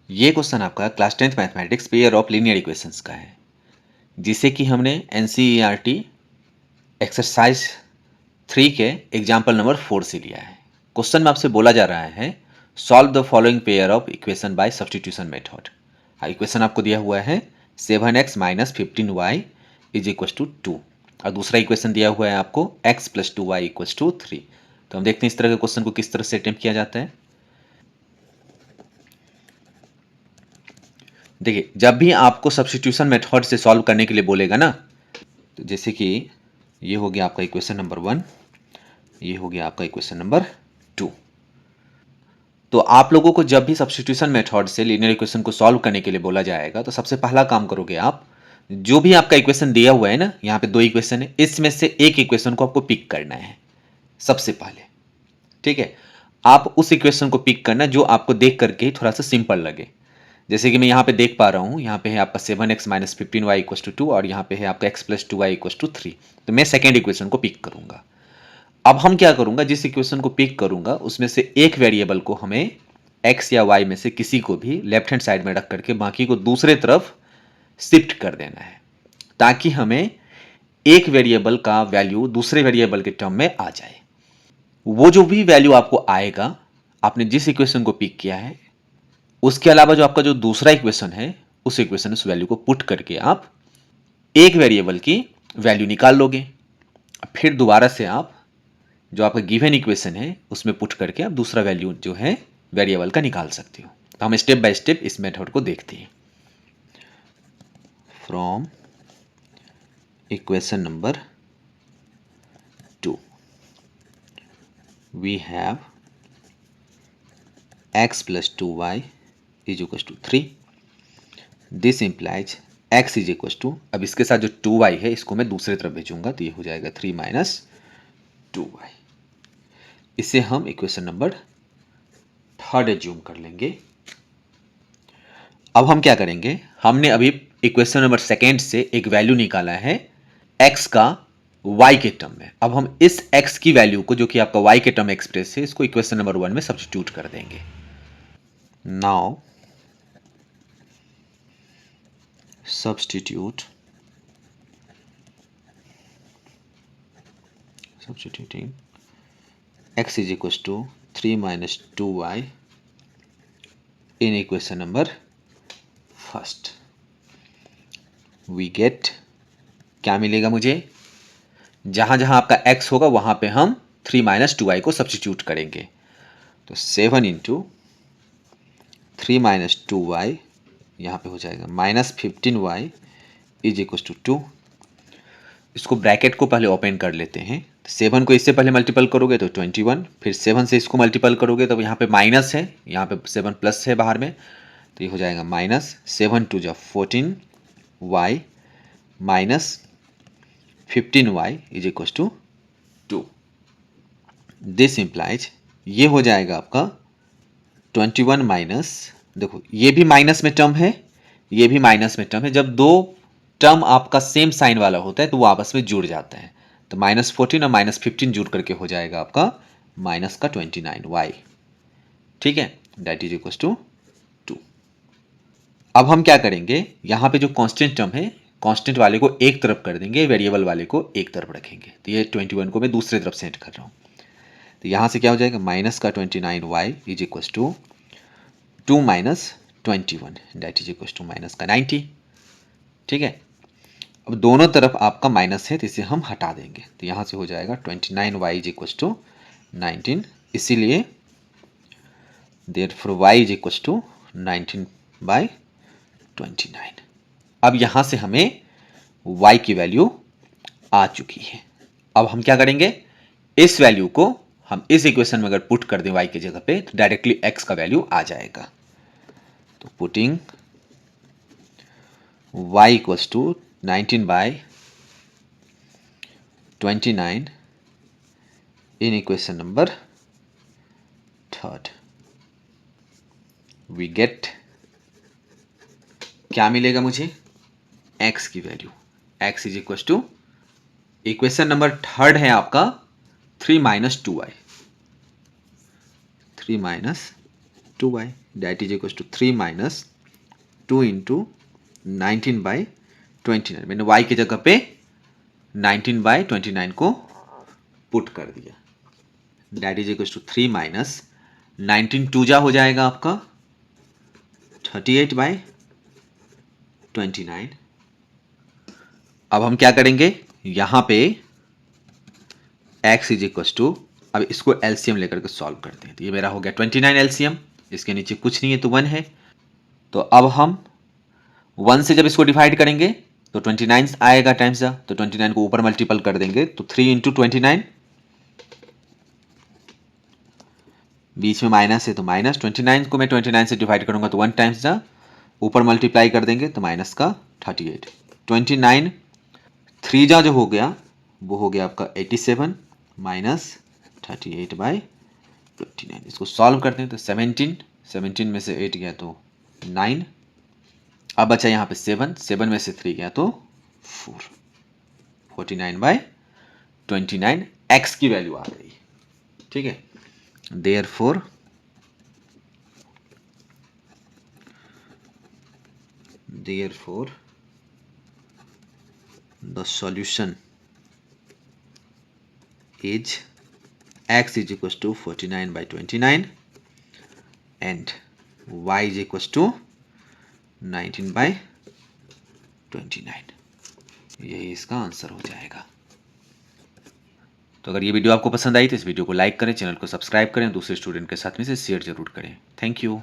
ये क्वेश्चन आपका class 10th mathematics pair of linear equations का है, जिसे कि हमने एनसीईआरटी एक्सरसाइज 3 के एग्जाम्पल नंबर 4 से लिया है। क्वेश्चन में आपसे बोला जा रहा है solve the following pair of equation by substitution method. Equation आपको दिया हुआ है 7x minus 15y is equal to 2 और दूसरा इक्वेशन दिया हुआ है आपको x plus 2y equal to 3। तो हम देखते हैं इस तरह के क्वेश्चन को किस तरह से अटेम्प्ट किया जाता है। देखिए, जब भी आपको सब्स्टिट्यूशन मेथड से सॉल्व करने के लिए बोलेगा ना, तो जैसे कि ये हो गया आपका इक्वेशन नंबर 1, ये हो गया आपका इक्वेशन नंबर 2। तो आप लोगों को जब भी सब्स्टिट्यूशन मेथड से लीनियर इक्वेशन को सॉल्व करने के लिए बोला जाएगा, तो सबसे पहला काम करोगे आप, जो भी आपका इक्वेशन दिया हुआ है ना, यहाँ पे 2 इक्वेशन है, इसमें से एक इक्वेशन को आपको पिक करना है सबसे पहले। ठीक है, आप उस इक्वेशन को पिक करना जो आपको देख करके थोड़ा सा सिंपल लगे। जैसे कि मैं यहाँ पे देख पा रहा हूँ, यहाँ पे है आपका 7x minus 15y equals to 2 और यहाँ पे है आपका x plus 2y equals to 3। तो मैं सेकेंड इक्वेशन को पिक करूंगा। अब हम क्या करूंगा, जिस इक्वेशन को पिक करूंगा उसमें से एक वेरिएबल को हमें x या y में से किसी को भी लेफ्ट हैंड साइड में रख करके बाकी को दूसरे तरफ शिफ्ट कर देना है, ताकि हमें एक वेरिएबल का वैल्यू दूसरे वेरिएबल के टर्म में आ जाए। वो जो भी वैल्यू आपको आएगा, आपने जिस इक्वेशन को पिक किया है, उसके अलावा जो आपका जो दूसरा इक्वेशन है, उस इक्वेशन उस वैल्यू को पुट करके आप एक वेरिएबल की वैल्यू निकाल लोगे। फिर दोबारा से आप जो आपका गिवन इक्वेशन है उसमें पुट करके आप दूसरा वैल्यू जो है वेरिएबल का निकाल सकते हो। तो हम स्टेप बाय स्टेप इस मेथड को देखते हैं। From equation number 2 we have x plus 2y is equal to 3। This implies x is equal to, अब इसके साथ जो 2y है इसको मैं दूसरे तरफ भेजूंगा, तो ये हो जाएगा 3 माइनस 2y। इसे हम इक्वेशन नंबर 3 एज्यूम कर लेंगे। अब हम क्या करेंगे, हमने अभी इक्वेशन नंबर 2 से एक वैल्यू निकाला है x का y के टर्म में। अब हम इस x की वैल्यू को, जो कि आपका y के टर्म एक्सप्रेस है, इसको इक्वेशन नंबर 1 में सब्स्टिट्यूट कर देंगे। Now substituting x is equals to 3 minus 2y in equation number 1st we get, क्या मिलेगा मुझे, जहां जहां आपका x होगा वहां पे हम 3 माइनस 2y को सब्स्टिट्यूट करेंगे। तो 7 इंटू 3 माइनस 2y यहाँ पे हो जाएगा minus 15y is equal to 2। इसको ब्रैकेट को पहले ओपन कर लेते हैं। 7 को इससे पहले मल्टीपल करोगे तो 21, फिर 7 से इसको मल्टीपल करोगे तो यहाँ पे माइनस है, यहाँ पे 7 प्लस है बाहर में, तो ये हो जाएगा माइनस 7 टू जा 14y minus 15y is equal to 2। This implies ये हो जाएगा आपका 21 माइनस, देखो ये भी माइनस में टर्म है, ये भी माइनस में टर्म है। जब दो टर्म आपका सेम साइन वाला होता है तो वो आपस में जुड़ जाता है। तो माइनस 14 और माइनस 15 जुड़ करके हो जाएगा आपका माइनस का 29y। ठीक है, दैट इज इक्वल टू 2। अब हम क्या करेंगे, यहाँ पे जो कांस्टेंट टर्म है, कांस्टेंट वाले को एक तरफ कर देंगे, वेरिएबल वाले को एक तरफ रखेंगे। तो ये 21 को मैं दूसरे तरफ सेट कर रहा हूँ। तो यहाँ से क्या हो जाएगा, माइनस का 29y is equal to 2 minus 21 that is equal to minus का 90। ठीक है, अब दोनों तरफ आपका माइनस है तो इसे हम हटा देंगे। तो यहाँ से हो जाएगा 29y इज इक्वल टू 19, इसीलिए therefore y is equal to 19/29। अब यहाँ से हमें y की वैल्यू आ चुकी है। अब हम क्या करेंगे, इस वैल्यू को हम इस इक्वेशन में अगर पुट कर दें y की जगह पे, तो डायरेक्टली x का वैल्यू आ जाएगा। तो putting y equals to 19/29 in equation number 3 we get, क्या मिलेगा मुझे, x की value, x is equal to, equation number 3 है आपका 3 minus 2y, 3 minus 2y that is equal to 3 minus 2 into 19/29। मैंने y की जगह पे 19/29 को पुट कर दिया। That is equal to 3 minus 19 टू जा हो जाएगा आपका 38/29। अब हम क्या करेंगे, यहां पे x इज इक्वल टू, अब इसको एलसीएम लेकर के सॉल्व करते हैं। तो ये मेरा हो गया 29 एलसीएम, इसके नीचे कुछ नहीं है तो 1 है। तो अब हम 1 से जब इसको डिवाइड करेंगे तो 29 आएगा टाइम्स जा, तो 29 को ऊपर मल्टीपल कर देंगे तो 3 इंटू 29, बीच में माइनस है तो माइनस, 29 को मैं 29 से डिवाइड करूंगा तो 1 टाइम्स जा, ऊपर मल्टीप्लाई कर देंगे तो माइनस का 38। 29 3 जा जो हो गया वो हो गया आपका 87 माइनस 38/29। इसको सॉल्व करते हैं तो 17 में से 8 गया तो 9, अब बचा यहाँ पे 7 में से 3 गया तो 4, 49/29 x की वैल्यू आ गई। ठीक है, therefore the solution is x is equals to 49/29 and y is equals to 19/29। यही इसका आंसर हो जाएगा। तो अगर ये वीडियो आपको पसंद आई तो इस वीडियो को लाइक करें, चैनल को सब्सक्राइब करें, दूसरे स्टूडेंट के साथ में से शेयर जरूर करें। Thank you.